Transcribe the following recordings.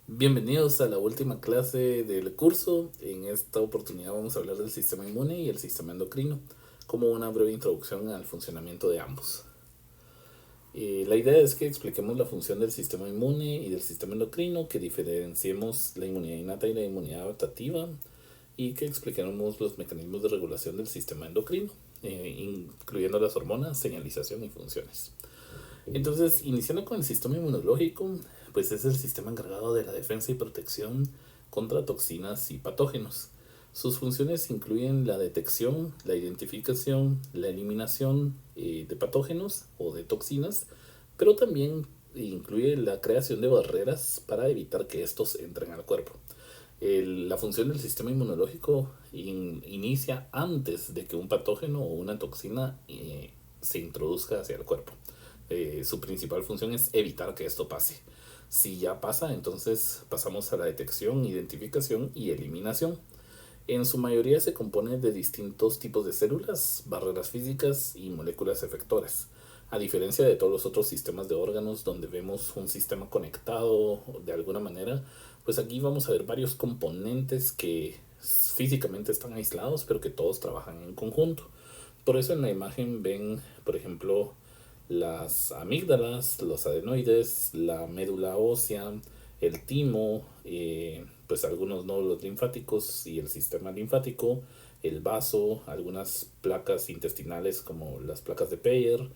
Bienvenidos a la última clase del curso. En esta oportunidad vamos a hablar del sistema inmune y el sistema endocrino, como una breve introducción al funcionamiento de ambos. La idea es que expliquemos la función del sistema inmune y del sistema endocrino, que diferenciemos la inmunidad innata y la inmunidad adaptativa y que expliquemos los mecanismos de regulación del sistema endocrino, incluyendo las hormonas, señalización y funciones. Entonces, iniciando con el sistema inmunológico, pues es el sistema encargado de la defensa y protección contra toxinas y patógenos. Sus funciones incluyen la detección, la identificación, la eliminación de patógenos o de toxinas, pero también incluye la creación de barreras para evitar que estos entren al cuerpo. La función del sistema inmunológico inicia antes de que un patógeno o una toxina se introduzca hacia el cuerpo. Su principal función es evitar que esto pase. Si ya pasa, entonces pasamos a la detección, identificación y eliminación. En su mayoría se compone de distintos tipos de células, barreras físicas y moléculas efectoras. A diferencia de todos los otros sistemas de órganos donde vemos un sistema conectado de alguna manera, pues aquí vamos a ver varios componentes que físicamente están aislados, pero que todos trabajan en conjunto. Por eso en la imagen ven, por ejemplo, las amígdalas, los adenoides, la médula ósea, el timo, pues algunos nódulos linfáticos y el sistema linfático, el vaso, algunas placas intestinales como las placas de Peyer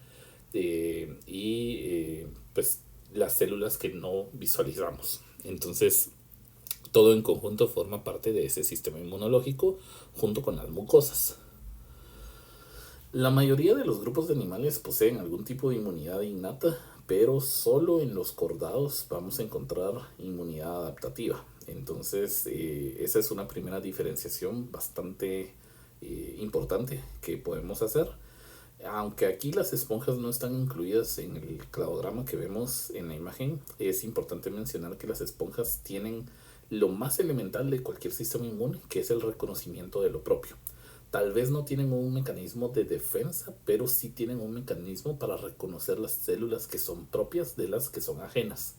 pues las células que no visualizamos. Entonces, todo en conjunto forma parte de ese sistema inmunológico junto con las mucosas. La mayoría de los grupos de animales poseen algún tipo de inmunidad innata, pero solo en los cordados vamos a encontrar inmunidad adaptativa. Entonces, esa es una primera diferenciación bastante importante que podemos hacer. Aunque aquí las esponjas no están incluidas en el cladograma que vemos en la imagen, es importante mencionar que las esponjas tienen lo más elemental de cualquier sistema inmune, que es el reconocimiento de lo propio. Tal vez no tienen un mecanismo de defensa, pero sí tienen un mecanismo para reconocer las células que son propias de las que son ajenas.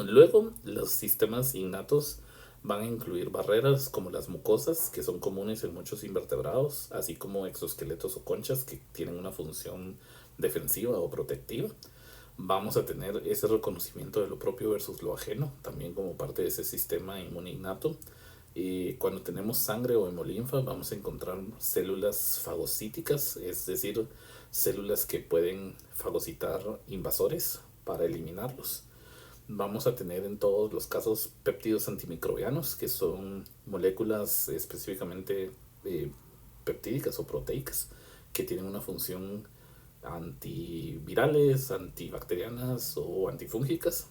Luego, los sistemas innatos van a incluir barreras como las mucosas, que son comunes en muchos invertebrados, así como exoesqueletos o conchas que tienen una función defensiva o protectiva. Vamos a tener ese reconocimiento de lo propio versus lo ajeno, también como parte de ese sistema inmune innato. Y cuando tenemos sangre o hemolinfa, vamos a encontrar células fagocíticas, es decir, células que pueden fagocitar invasores para eliminarlos. Vamos a tener en todos los casos péptidos antimicrobianos, que son moléculas específicamente peptídicas o proteicas, que tienen una función antivirales, antibacterianas o antifúngicas.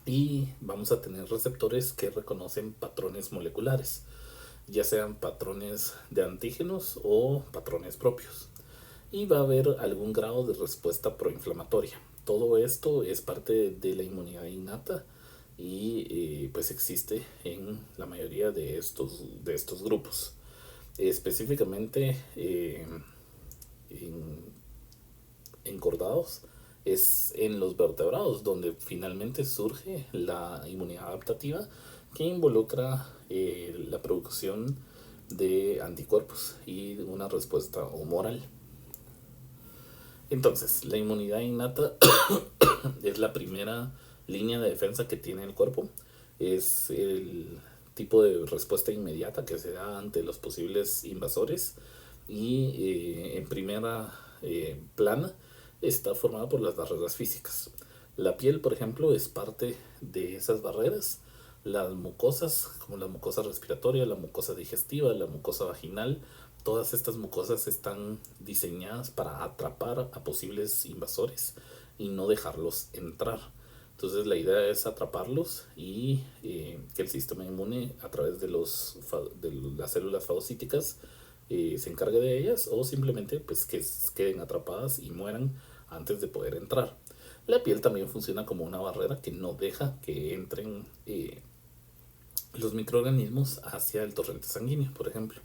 Y vamos a tener receptores que reconocen patrones moleculares, ya sean patrones de antígenos o patrones propios. Y va a haber algún grado de respuesta proinflamatoria. Todo esto es parte de la inmunidad innata y pues existe en la mayoría de estos grupos. Específicamente en encordados es en los vertebrados donde finalmente surge la inmunidad adaptativa que involucra la producción de anticuerpos y una respuesta humoral. Entonces, la inmunidad innata es la primera línea de defensa que tiene el cuerpo. Es el tipo de respuesta inmediata que se da ante los posibles invasores y en primera plana está formada por las barreras físicas. La piel, por ejemplo, es parte de esas barreras. Las mucosas, como la mucosa respiratoria, la mucosa digestiva, la mucosa vaginal, todas estas mucosas están diseñadas para atrapar a posibles invasores y no dejarlos entrar. Entonces la idea es atraparlos y que el sistema inmune a través de las células fagocíticas se encargue de ellas o simplemente pues que queden atrapadas y mueran antes de poder entrar. La piel también funciona como una barrera que no deja que entren los microorganismos hacia el torrente sanguíneo, por ejemplo.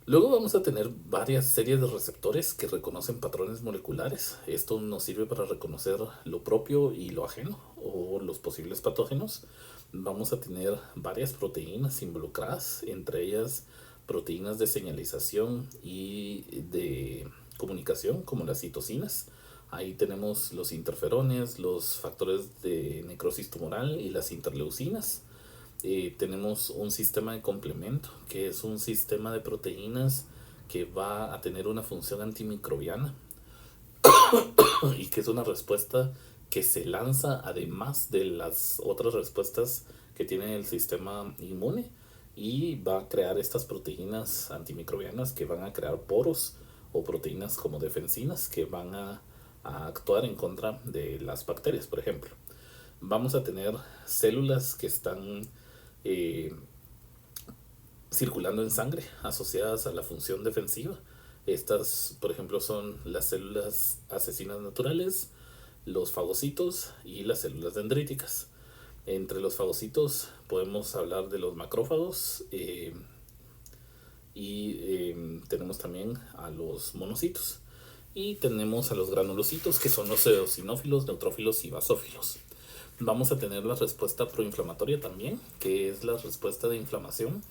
Luego vamos a tener varias series de receptores que reconocen patrones moleculares. Esto nos sirve para reconocer lo propio y lo ajeno, o los posibles patógenos, vamos a tener varias proteínas involucradas, entre ellas proteínas de señalización y de comunicación, como las citocinas. Ahí tenemos los interferones, los factores de necrosis tumoral y las interleucinas. Tenemos un sistema de complemento, que es un sistema de proteínas que va a tener una función antimicrobiana y que es una respuesta que se lanza además de las otras respuestas que tiene el sistema inmune, y va a crear estas proteínas antimicrobianas que van a crear poros, o proteínas como defensinas que van a actuar en contra de las bacterias, por ejemplo. Vamos a tener células que están eh, circulando en sangre asociadas a la función defensiva. Estas, por ejemplo, son las células asesinas naturales, los fagocitos y las células dendríticas. Entre los fagocitos podemos hablar de los macrófagos, tenemos también a los monocitos. Y tenemos a los granulocitos, que son los eosinófilos, neutrófilos y basófilos. Vamos a tener la respuesta proinflamatoria también, que es la respuesta de inflamación.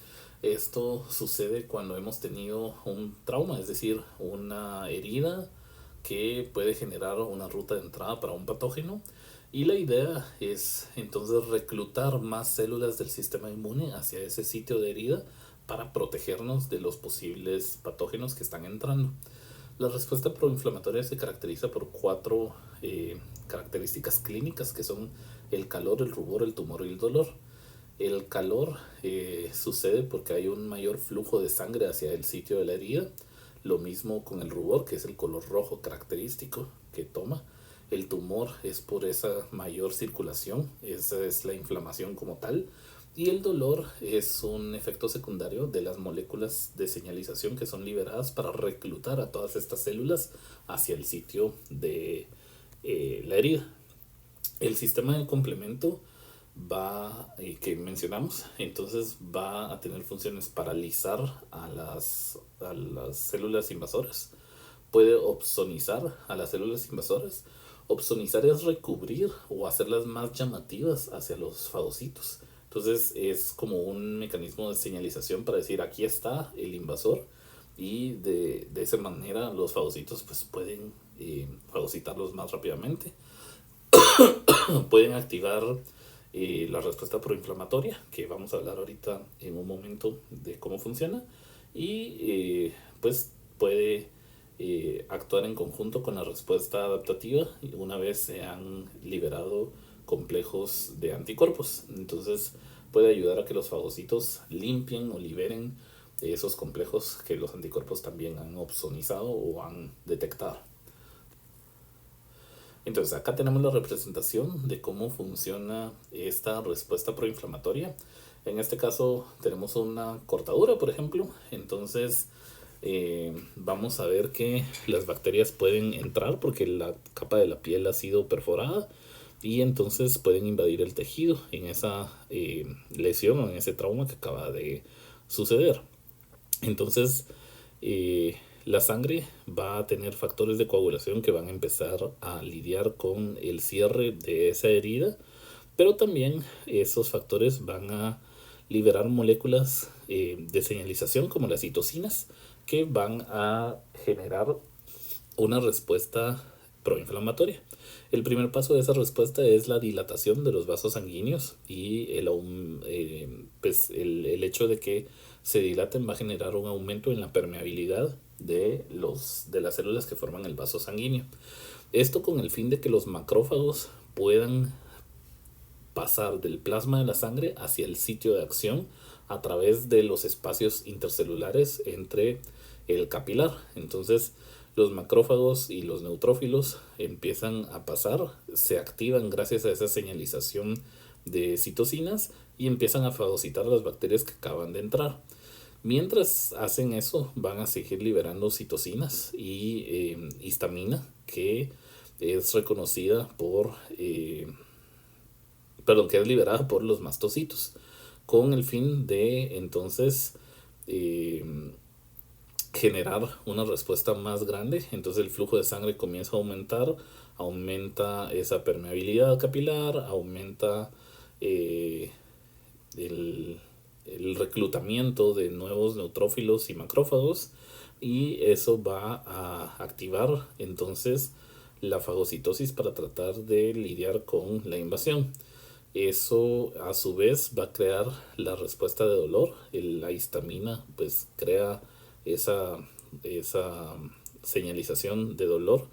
Esto sucede cuando hemos tenido un trauma, es decir, una herida que puede generar una ruta de entrada para un patógeno. Y la idea es entonces reclutar más células del sistema inmune hacia ese sitio de herida para protegernos de los posibles patógenos que están entrando. La respuesta proinflamatoria se caracteriza por 4 características clínicas, que son el calor, el rubor, el tumor y el dolor. El calor sucede porque hay un mayor flujo de sangre hacia el sitio de la herida. Lo mismo con el rubor, que es el color rojo característico que toma. El tumor es por esa mayor circulación, esa es la inflamación como tal. Y el dolor es un efecto secundario de las moléculas de señalización que son liberadas para reclutar a todas estas células hacia el sitio de la herida. El sistema de complemento que mencionamos, entonces va a tener funciones paralizar a las células invasoras. Puede opsonizar a las células invasoras. Opsonizar es recubrir o hacerlas más llamativas hacia los fagocitos. Entonces es como un mecanismo de señalización para decir aquí está el invasor, y de esa manera los fagocitos pues pueden fagocitarlos más rápidamente. Pueden activar la respuesta proinflamatoria, que vamos a hablar ahorita en un momento de cómo funciona, y pues puede actuar en conjunto con la respuesta adaptativa una vez se han liberado complejos de anticuerpos. Entonces puede ayudar a que los fagocitos limpien o liberen esos complejos que los anticuerpos también han opsonizado o han detectado. Entonces acá tenemos la representación de cómo funciona esta respuesta proinflamatoria. En este caso tenemos una cortadura, por ejemplo. Entonces vamos a ver que las bacterias pueden entrar porque la capa de la piel ha sido perforada, y entonces pueden invadir el tejido en esa lesión o en ese trauma que acaba de suceder. Entonces la sangre va a tener factores de coagulación que van a empezar a lidiar con el cierre de esa herida, pero también esos factores van a liberar moléculas de señalización como las citocinas, que van a generar una respuesta proinflamatoria. El primer paso de esa respuesta es la dilatación de los vasos sanguíneos, y el hecho de que se dilaten va a generar un aumento en la permeabilidad de las células que forman el vaso sanguíneo. Esto con el fin de que los macrófagos puedan pasar del plasma de la sangre hacia el sitio de acción a través de los espacios intercelulares entre el capilar. Entonces los macrófagos y los neutrófilos empiezan a pasar, se activan gracias a esa señalización de citocinas y empiezan a fagocitar a las bacterias que acaban de entrar. Mientras hacen eso, van a seguir liberando citocinas y histamina, que es reconocida que es liberada por los mastocitos, con el fin de entonces generar una respuesta más grande. Entonces el flujo de sangre comienza a aumentar, aumenta esa permeabilidad capilar, aumenta eh, el, el reclutamiento de nuevos neutrófilos y macrófagos, y eso va a activar entonces la fagocitosis para tratar de lidiar con la invasión. Eso a su vez va a crear la respuesta de dolor. La histamina pues crea esa, esa señalización de dolor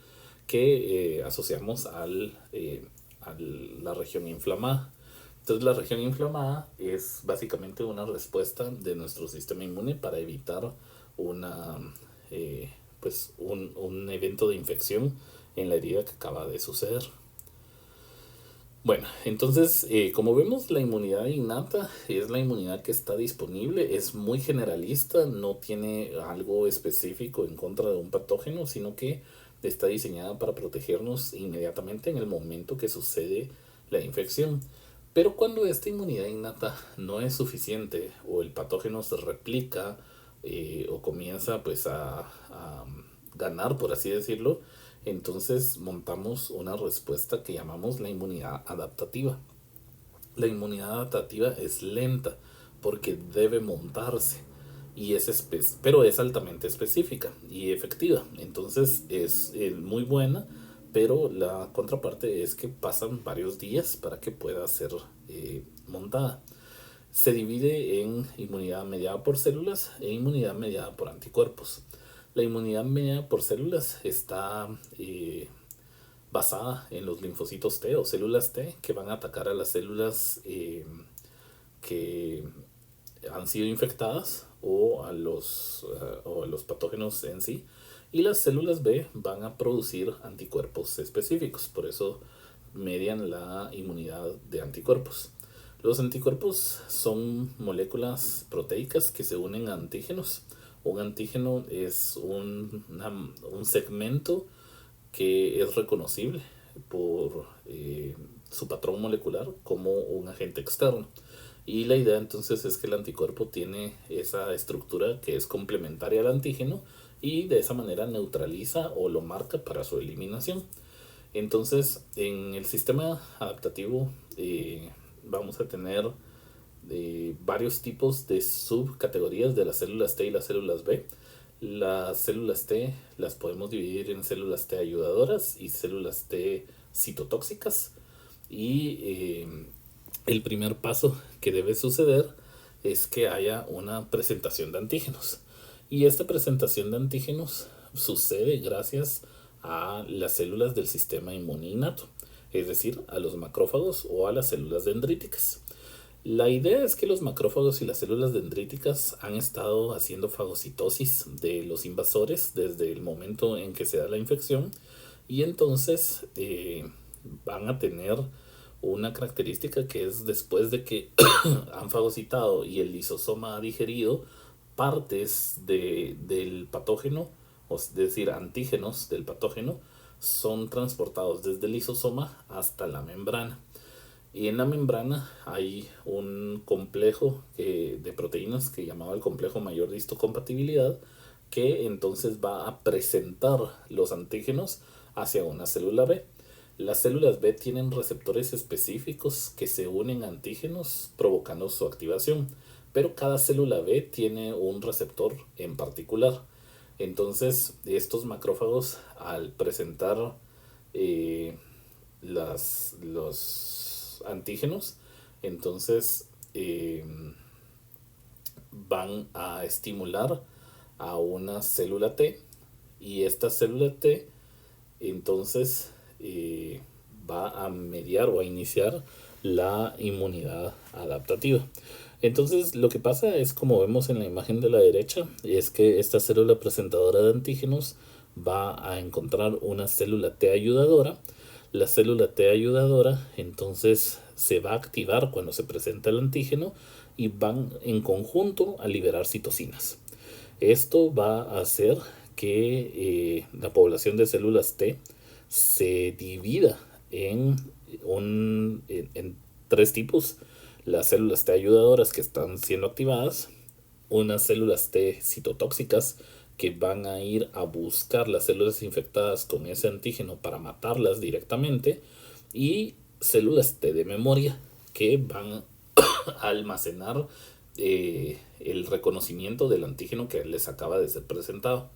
que asociamos a la región inflamada. Entonces la región inflamada es básicamente una respuesta de nuestro sistema inmune para evitar una, un evento de infección en la herida que acaba de suceder. Bueno, entonces, como vemos, la inmunidad innata es la inmunidad que está disponible, es muy generalista, no tiene algo específico en contra de un patógeno, sino que está diseñada para protegernos inmediatamente en el momento que sucede la infección. Pero cuando esta inmunidad innata no es suficiente o el patógeno se replica o comienza pues a ganar, por así decirlo, entonces montamos una respuesta que llamamos la inmunidad adaptativa. La inmunidad adaptativa es lenta porque debe montarse y pero es altamente específica y efectiva. Entonces es muy buena, pero la contraparte es que pasan varios días para que pueda ser montada. Se divide en inmunidad mediada por células e inmunidad mediada por anticuerpos. La inmunidad mediada por células está basada en los linfocitos T o células T que van a atacar a las células que han sido infectadas o a los patógenos en sí. Y las células B van a producir anticuerpos específicos, por eso median la inmunidad de anticuerpos. Los anticuerpos son moléculas proteicas que se unen a antígenos. Un antígeno es un segmento que es reconocible por su patrón molecular como un agente externo. Y la idea entonces es que el anticuerpo tiene esa estructura que es complementaria al antígeno y de esa manera neutraliza o lo marca para su eliminación. Entonces, en el sistema adaptativo vamos a tener varios tipos de subcategorías de las células T y las células B. Las células T las podemos dividir en células T ayudadoras y células T citotóxicas. Y el primer paso que debe suceder es que haya una presentación de antígenos. Y esta presentación de antígenos sucede gracias a las células del sistema inmune innato, es decir, a los macrófagos o a las células dendríticas. La idea es que los macrófagos y las células dendríticas han estado haciendo fagocitosis de los invasores desde el momento en que se da la infección, y entonces van a tener una característica que es después de que han fagocitado y el lisosoma ha digerido partes del patógeno, es decir, antígenos del patógeno, son transportados desde el lisosoma hasta la membrana. Y en la membrana hay un complejo de proteínas que llamaba el complejo mayor de histocompatibilidad, que entonces va a presentar los antígenos hacia una célula B. Las células B tienen receptores específicos que se unen a antígenos provocando su activación, pero cada célula B tiene un receptor en particular. Entonces estos macrófagos, al presentar los antígenos, entonces van a estimular a una célula T, y esta célula T entonces va a mediar o a iniciar la inmunidad adaptativa. Entonces lo que pasa es, como vemos en la imagen de la derecha, es que esta célula presentadora de antígenos va a encontrar una célula T ayudadora. La célula T ayudadora entonces se va a activar cuando se presenta el antígeno y van en conjunto a liberar citocinas. Esto va a hacer que la población de células T se divida en tres tipos: las células T ayudadoras que están siendo activadas, unas células T citotóxicas que van a ir a buscar las células infectadas con ese antígeno para matarlas directamente, y células T de memoria que van a almacenar el reconocimiento del antígeno que les acaba de ser presentado.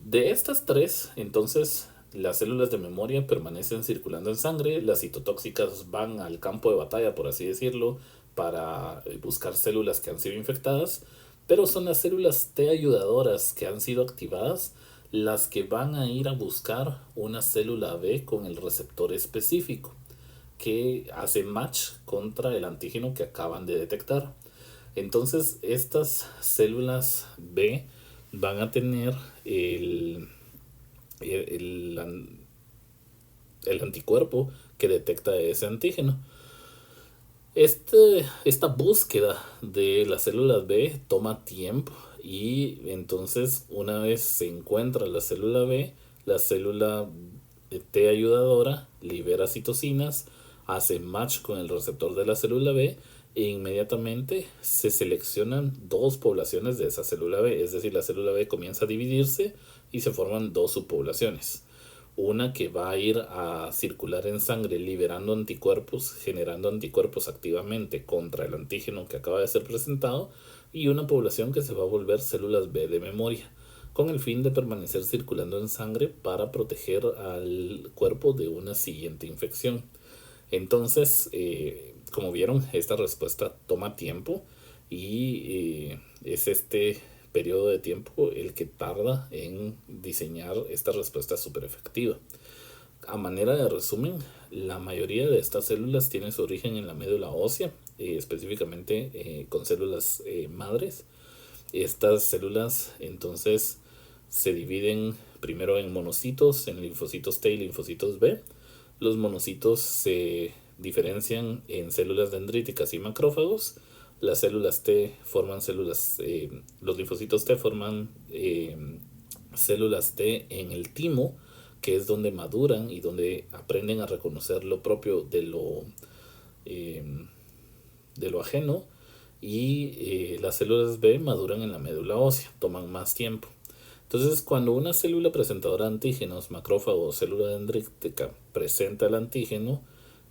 De estas tres, entonces, las células de memoria permanecen circulando en sangre, las citotóxicas van al campo de batalla, por así decirlo, para buscar células que han sido infectadas, pero son las células T ayudadoras que han sido activadas las que van a ir a buscar una célula B con el receptor específico que hace match contra el antígeno que acaban de detectar. Entonces, estas células B van a tener el, el anticuerpo que detecta ese antígeno. Esta búsqueda de las células B toma tiempo, y entonces una vez se encuentra la célula B, la célula T ayudadora libera citocinas, hace match con el receptor de la célula B e inmediatamente se seleccionan dos poblaciones de esa célula B, es decir, la célula B comienza a dividirse y se forman dos subpoblaciones. Una que va a ir a circular en sangre liberando anticuerpos, generando anticuerpos activamente contra el antígeno que acaba de ser presentado, y una población que se va a volver células B de memoria, con el fin de permanecer circulando en sangre para proteger al cuerpo de una siguiente infección. Entonces, como vieron, esta respuesta toma tiempo, y es este periodo de tiempo el que tarda en diseñar esta respuesta súper efectiva. A manera de resumen, la mayoría de estas células tienen su origen en la médula ósea, específicamente con células madres. Estas células entonces se dividen primero en monocitos, en linfocitos T y linfocitos B. Los monocitos se diferencian en células dendríticas y macrófagos. Las células T forman células, los linfocitos T forman células T en el timo, que es donde maduran y donde aprenden a reconocer lo propio de lo ajeno, y las células B maduran en la médula ósea, toman más tiempo. Entonces, cuando una célula presentadora de antígenos, macrófago o célula dendrítica, presenta el antígeno,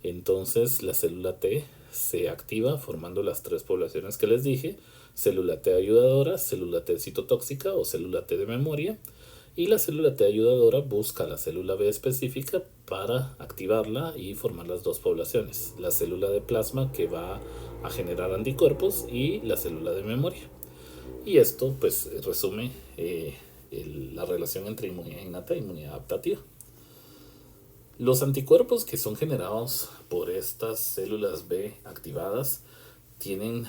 entonces la célula T se activa formando las tres poblaciones que les dije: célula T ayudadora, célula T citotóxica o célula T de memoria, y la célula T ayudadora busca la célula B específica para activarla y formar las dos poblaciones: la célula de plasma, que va a generar anticuerpos, y la célula de memoria. Y esto pues resume la relación entre inmunidad innata e inmunidad adaptativa. Los anticuerpos que son generados por estas células B activadas tienen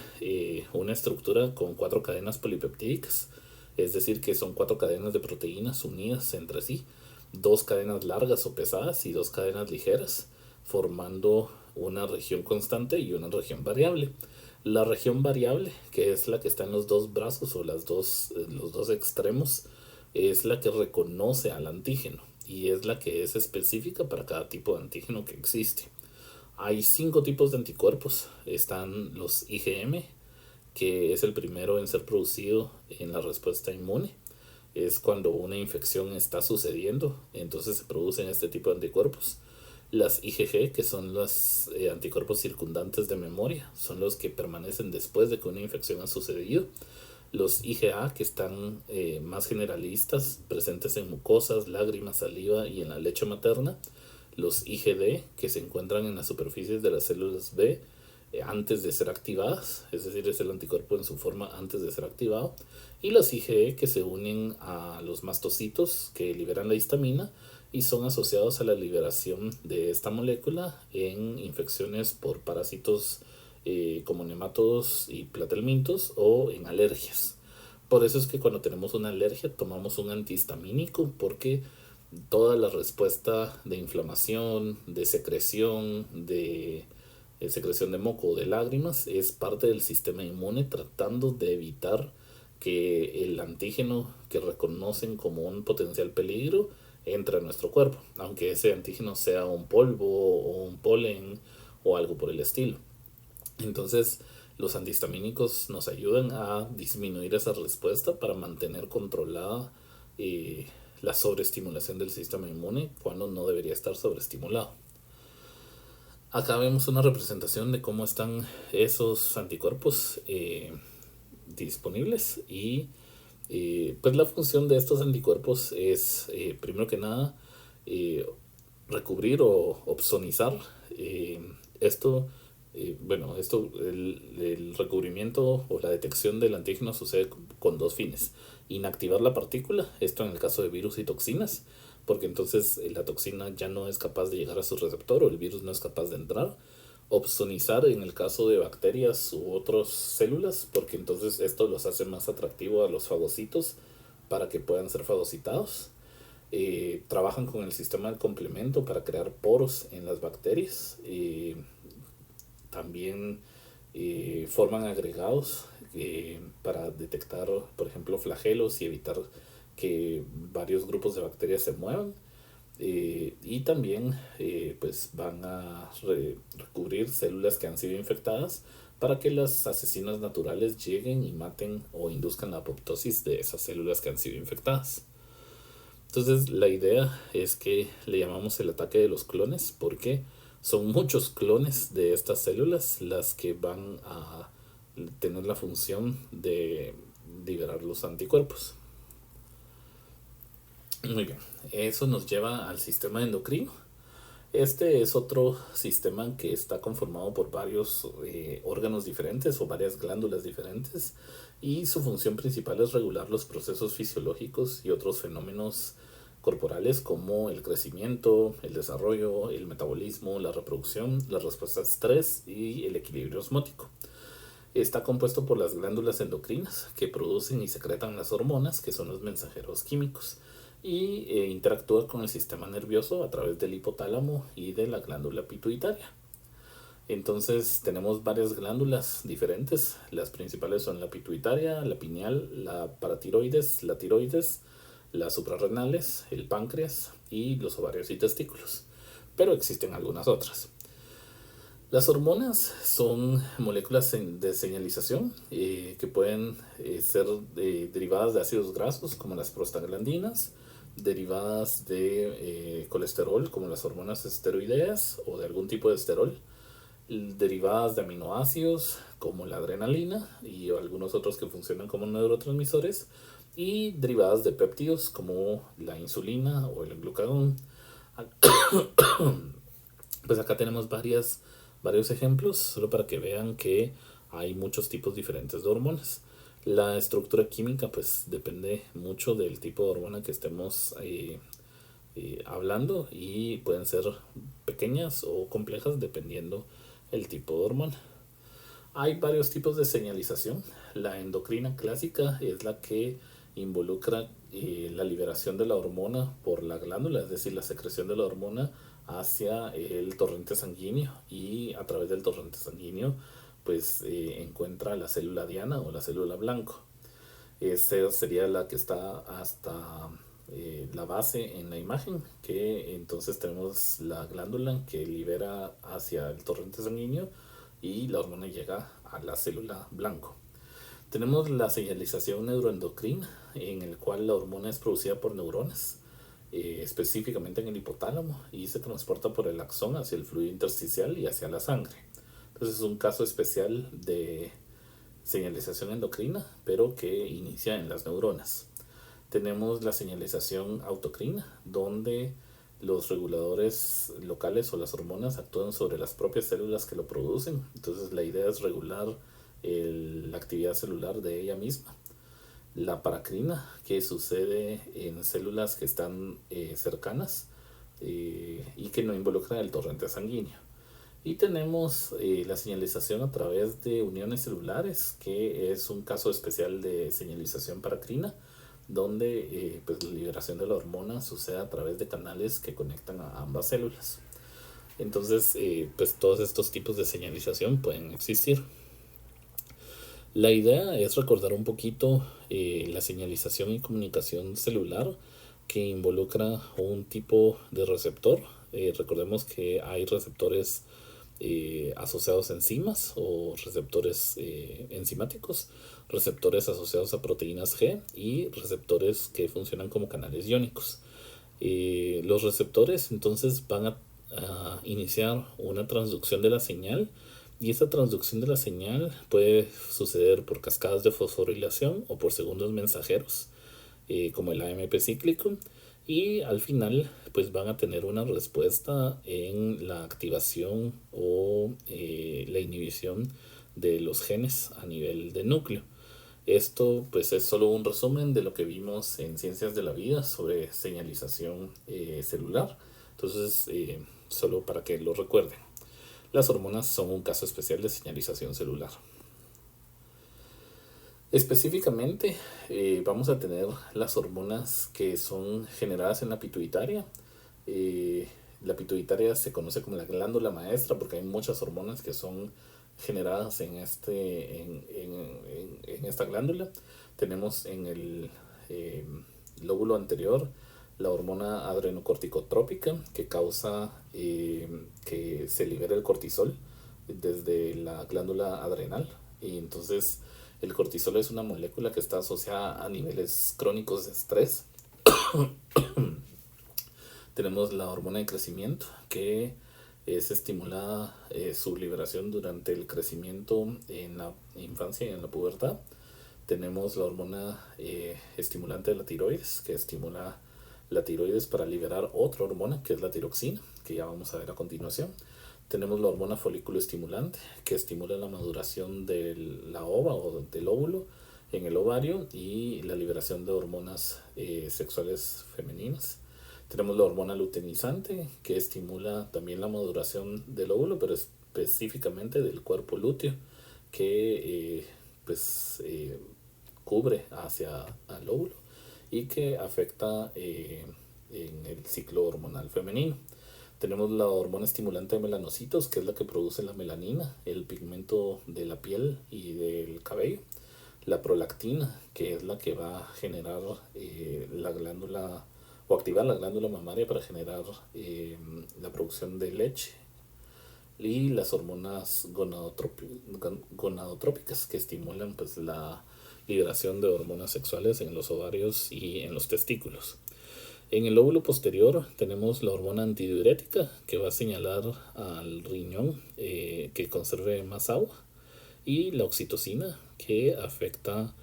una estructura con 4 cadenas polipeptídicas, es decir, que son 4 cadenas de proteínas unidas entre sí, 2 cadenas largas o pesadas y 2 cadenas ligeras, formando una región constante y una región variable. La región variable, que es la que está en los dos brazos o los dos extremos, es la que reconoce al antígeno y es la que es específica para cada tipo de antígeno que existe. Hay 5 tipos de anticuerpos. Están los IgM, que es el primero en ser producido en la respuesta inmune. Es cuando una infección está sucediendo, entonces se producen este tipo de anticuerpos. Las IgG, que son los anticuerpos circundantes de memoria, son los que permanecen después de que una infección ha sucedido. Los IgA, que están más generalistas, presentes en mucosas, lágrimas, saliva y en la leche materna. Los IgD, que se encuentran en las superficies de las células B antes de ser activadas, es decir, es el anticuerpo en su forma antes de ser activado. Y los IgE, que se unen a los mastocitos que liberan la histamina y son asociados a la liberación de esta molécula en infecciones por parásitos como nematodos y platelmintos, o en alergias. Por eso es que cuando tenemos una alergia tomamos un antihistamínico, porque toda la respuesta de inflamación, de secreción, de secreción de moco o de lágrimas es parte del sistema inmune tratando de evitar que el antígeno que reconocen como un potencial peligro entre a nuestro cuerpo, aunque ese antígeno sea un polvo o un polen o algo por el estilo. Entonces, Los antihistamínicos nos ayudan a disminuir esa respuesta para mantener controlada la sobreestimulación del sistema inmune cuando no debería estar sobreestimulado. Acá vemos una representación de cómo están esos anticuerpos disponibles y pues la función de estos anticuerpos es primero que nada recubrir o opsonizar esto. El recubrimiento o la detección del antígeno sucede con dos fines: inactivar la partícula, esto en el caso de virus y toxinas, porque entonces la toxina ya no es capaz de llegar a su receptor o el virus no es capaz de entrar; opsonizar en el caso de bacterias u otras células, porque entonces esto los hace más atractivos a los fagocitos para que puedan ser fagocitados. Trabajan con el sistema de complemento para crear poros en las bacterias. También forman agregados para detectar, por ejemplo, flagelos y evitar que varios grupos de bacterias se muevan. Y también pues van a recubrir células que han sido infectadas para que las asesinas naturales lleguen y maten o induzcan la apoptosis de esas células que han sido infectadas. Entonces la idea es que le llamamos el ataque de los clones porque son muchos clones de estas células las que van a tener la función de liberar los anticuerpos. Muy bien, eso nos lleva al sistema endocrino. Este es otro sistema que está conformado por varios órganos diferentes o varias glándulas diferentes, y su función principal es regular los procesos fisiológicos y otros fenómenos corporales como el crecimiento, el desarrollo, el metabolismo, la reproducción, la respuesta a estrés y el equilibrio osmótico. Está compuesto por las glándulas endocrinas que producen y secretan las hormonas, que son los mensajeros químicos, y interactúa con el sistema nervioso a través del hipotálamo y de la glándula pituitaria. Entonces tenemos varias glándulas diferentes. Las principales son la pituitaria, la pineal, la paratiroides, la tiroides, las suprarrenales, el páncreas y los ovarios y testículos. Pero existen algunas otras. Las hormonas son moléculas de señalización que pueden ser derivadas de ácidos grasos como las prostaglandinas, derivadas de colesterol como las hormonas esteroideas o de algún tipo de esterol, derivadas de aminoácidos como la adrenalina y algunos otros que funcionan como neurotransmisores, y derivadas de péptidos como la insulina o el glucagón. Pues acá tenemos varios ejemplos, solo para que vean que hay muchos tipos diferentes de hormonas. La estructura química pues depende mucho del tipo de hormona que estemos hablando, y pueden ser pequeñas o complejas dependiendo el tipo de hormona. Hay varios tipos de señalización. La endocrina clásica es la que involucra la liberación de la hormona por la glándula, es decir, la secreción de la hormona hacia el torrente sanguíneo, y a través del torrente sanguíneo pues encuentra la célula diana o la célula blanco. Esa sería la que está hasta la base en la imagen, que entonces tenemos la glándula que libera hacia el torrente sanguíneo y la hormona llega a la célula blanco. Tenemos la señalización neuroendocrina, en el cual la hormona es producida por neuronas, específicamente en el hipotálamo, y se transporta por el axón hacia el fluido intersticial y hacia la sangre. Entonces es un caso especial de señalización endocrina, pero que inicia en las neuronas. Tenemos la señalización autocrina, donde los reguladores locales o las hormonas actúan sobre las propias células que lo producen. Entonces la idea es regular la actividad celular de ella misma. La paracrina, que sucede en células que están cercanas y que no involucran el torrente sanguíneo. Y tenemos la señalización a través de uniones celulares, que es un caso especial de señalización paracrina, donde pues la liberación de la hormona sucede a través de canales que conectan a ambas células. Entonces pues todos estos tipos de señalización pueden existir. La idea es recordar un poquito la señalización y comunicación celular, que involucra un tipo de receptor. Recordemos que hay receptores asociados a enzimas o receptores enzimáticos, receptores asociados a proteínas G y receptores que funcionan como canales iónicos. Los receptores entonces van a iniciar una transducción de la señal, y esta transducción de la señal puede suceder por cascadas de fosforilación o por segundos mensajeros, como el AMP cíclico, y al final pues van a tener una respuesta en la activación o la inhibición de los genes a nivel de núcleo. Esto pues es solo un resumen de lo que vimos en Ciencias de la Vida sobre señalización celular. Entonces, solo para que lo recuerden, las hormonas son un caso especial de señalización celular. Específicamente, vamos a tener las hormonas que son generadas en la pituitaria. La pituitaria se conoce como la glándula maestra porque hay muchas hormonas que son generadas en esta glándula. Tenemos en el lóbulo anterior la hormona adrenocorticotrópica, que causa que se libere el cortisol desde la glándula adrenal. Y entonces el cortisol es una molécula que está asociada a niveles crónicos de estrés. Tenemos la hormona de crecimiento, que es estimulada su liberación durante el crecimiento en la infancia y en la pubertad. Tenemos la hormona estimulante de la tiroides, que estimula la tiroides para liberar otra hormona, que es la tiroxina, que ya vamos a ver a continuación. Tenemos la hormona folículo estimulante, que estimula la maduración de la ova o del óvulo en el ovario y la liberación de hormonas sexuales femeninas. Tenemos la hormona luteinizante, que estimula también la maduración del óvulo, pero específicamente del cuerpo lúteo, que cubre hacia el óvulo y que afecta en el ciclo hormonal femenino. Tenemos la hormona estimulante de melanocitos, que es la que produce la melanina, el pigmento de la piel y del cabello. La prolactina, que es la que va a generar la glándula o activar la glándula mamaria para generar la producción de leche. Y las hormonas gonadotrópicas, que estimulan pues la liberación de hormonas sexuales en los ovarios y en los testículos. En el lóbulo posterior tenemos la hormona antidiurética, que va a señalar al riñón que conserve más agua, y la oxitocina, que afecta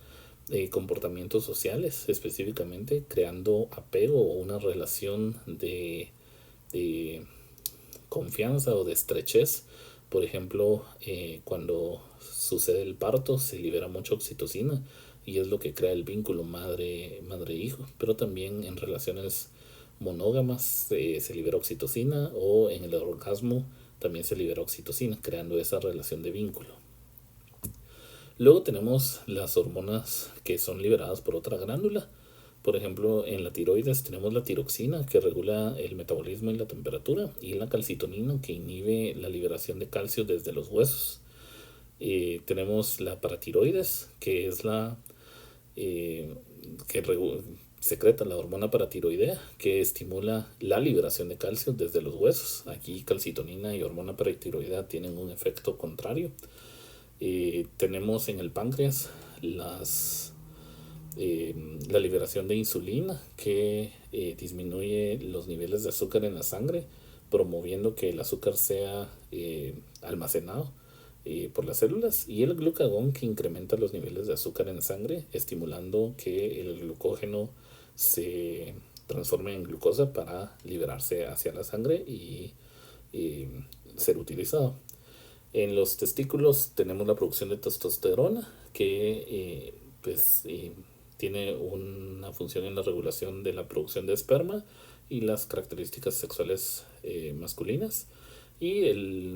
comportamientos sociales, específicamente creando apego o una relación de confianza o de estrechez. Por ejemplo, cuando sucede el parto se libera mucha oxitocina y es lo que crea el vínculo madre-hijo, pero también en relaciones monógamas se libera oxitocina, o en el orgasmo también se libera oxitocina, creando esa relación de vínculo. Luego tenemos las hormonas que son liberadas por otra glándula. Por ejemplo, en la tiroides tenemos la tiroxina, que regula el metabolismo y la temperatura, y la calcitonina, que inhibe la liberación de calcio desde los huesos. Tenemos la paratiroides, que es la que secreta la hormona paratiroidea, que estimula la liberación de calcio desde los huesos. Aquí calcitonina y hormona paratiroidea tienen un efecto contrario. Tenemos en el páncreas la liberación de insulina, que disminuye los niveles de azúcar en la sangre, promoviendo que el azúcar sea almacenado por las células, y el glucagón, que incrementa los niveles de azúcar en sangre, estimulando que el glucógeno se transforme en glucosa para liberarse hacia la sangre y ser utilizado. En los testículos tenemos la producción de testosterona, que tiene una función en la regulación de la producción de esperma y las características sexuales masculinas. Y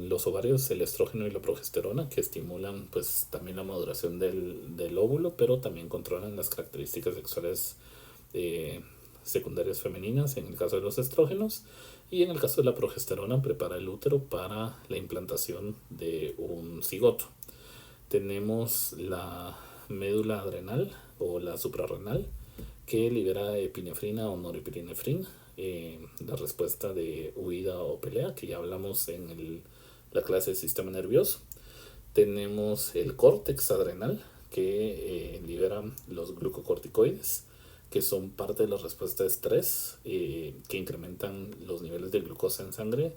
los ovarios, el estrógeno y la progesterona, que estimulan pues también la maduración del óvulo, pero también controlan las características sexuales secundarias femeninas en el caso de los estrógenos, y en el caso de la progesterona prepara el útero para la implantación de un cigoto. Tenemos la médula adrenal o la suprarrenal, que libera epinefrina o norepinefrina, la respuesta de huida o pelea, que ya hablamos en el la clase de sistema nervioso. Tenemos el córtex adrenal, que libera los glucocorticoides, que son parte de la respuesta de estrés, que incrementan los niveles de glucosa en sangre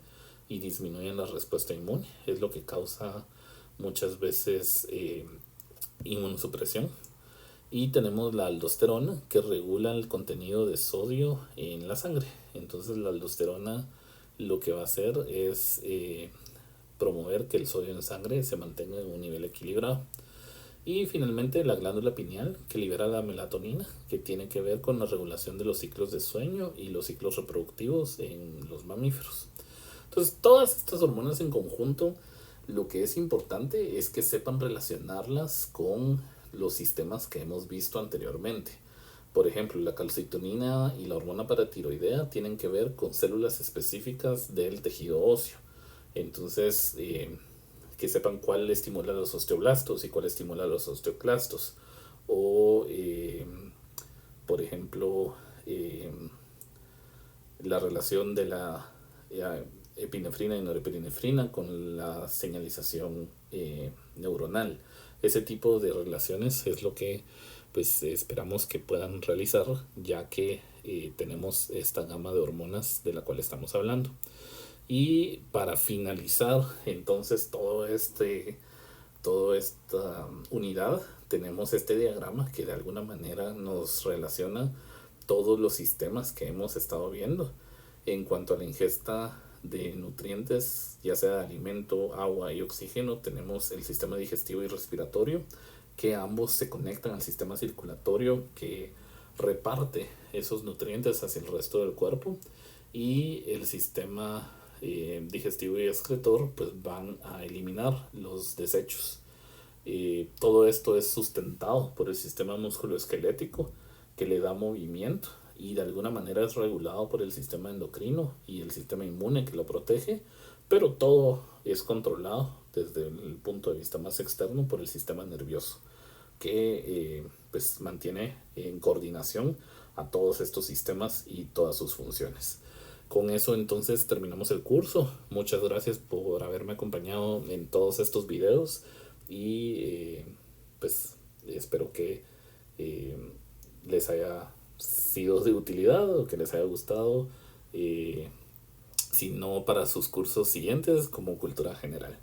y disminuyen la respuesta inmune. Es lo que causa muchas veces inmunosupresión. Y tenemos la aldosterona, que regula el contenido de sodio en la sangre. Entonces la aldosterona lo que va a hacer es promover que el sodio en sangre se mantenga en un nivel equilibrado. Y finalmente la glándula pineal, que libera la melatonina, que tiene que ver con la regulación de los ciclos de sueño y los ciclos reproductivos en los mamíferos. Entonces todas estas hormonas en conjunto, lo que es importante es que sepan relacionarlas con los sistemas que hemos visto anteriormente. Por ejemplo, la calcitonina y la hormona paratiroidea tienen que ver con células específicas del tejido óseo. Entonces, que sepan cuál estimula los osteoblastos y cuál estimula los osteoclastos. O, por ejemplo, la relación de la epinefrina y norepinefrina con la señalización neuronal. Ese tipo de relaciones es lo que pues esperamos que puedan realizar, ya que tenemos esta gama de hormonas de la cual estamos hablando. Y para finalizar entonces toda esta unidad, tenemos este diagrama que de alguna manera nos relaciona todos los sistemas que hemos estado viendo en cuanto a la ingesta de nutrientes, ya sea de alimento, agua y oxígeno. Tenemos el sistema digestivo y respiratorio, que ambos se conectan al sistema circulatorio, que reparte esos nutrientes hacia el resto del cuerpo, y el sistema digestivo y excretor pues van a eliminar los desechos. Todo esto es sustentado por el sistema musculoesquelético, que le da movimiento, y de alguna manera es regulado por el sistema endocrino y el sistema inmune, que lo protege, pero todo es controlado desde el punto de vista más externo por el sistema nervioso, que pues mantiene en coordinación a todos estos sistemas y todas sus funciones. Con eso entonces terminamos el curso. Muchas gracias por haberme acompañado en todos estos videos, y pues espero que les haya sido de utilidad o que les haya gustado, si no para sus cursos siguientes como cultura general.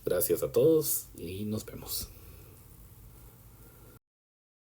Gracias a todos y nos vemos.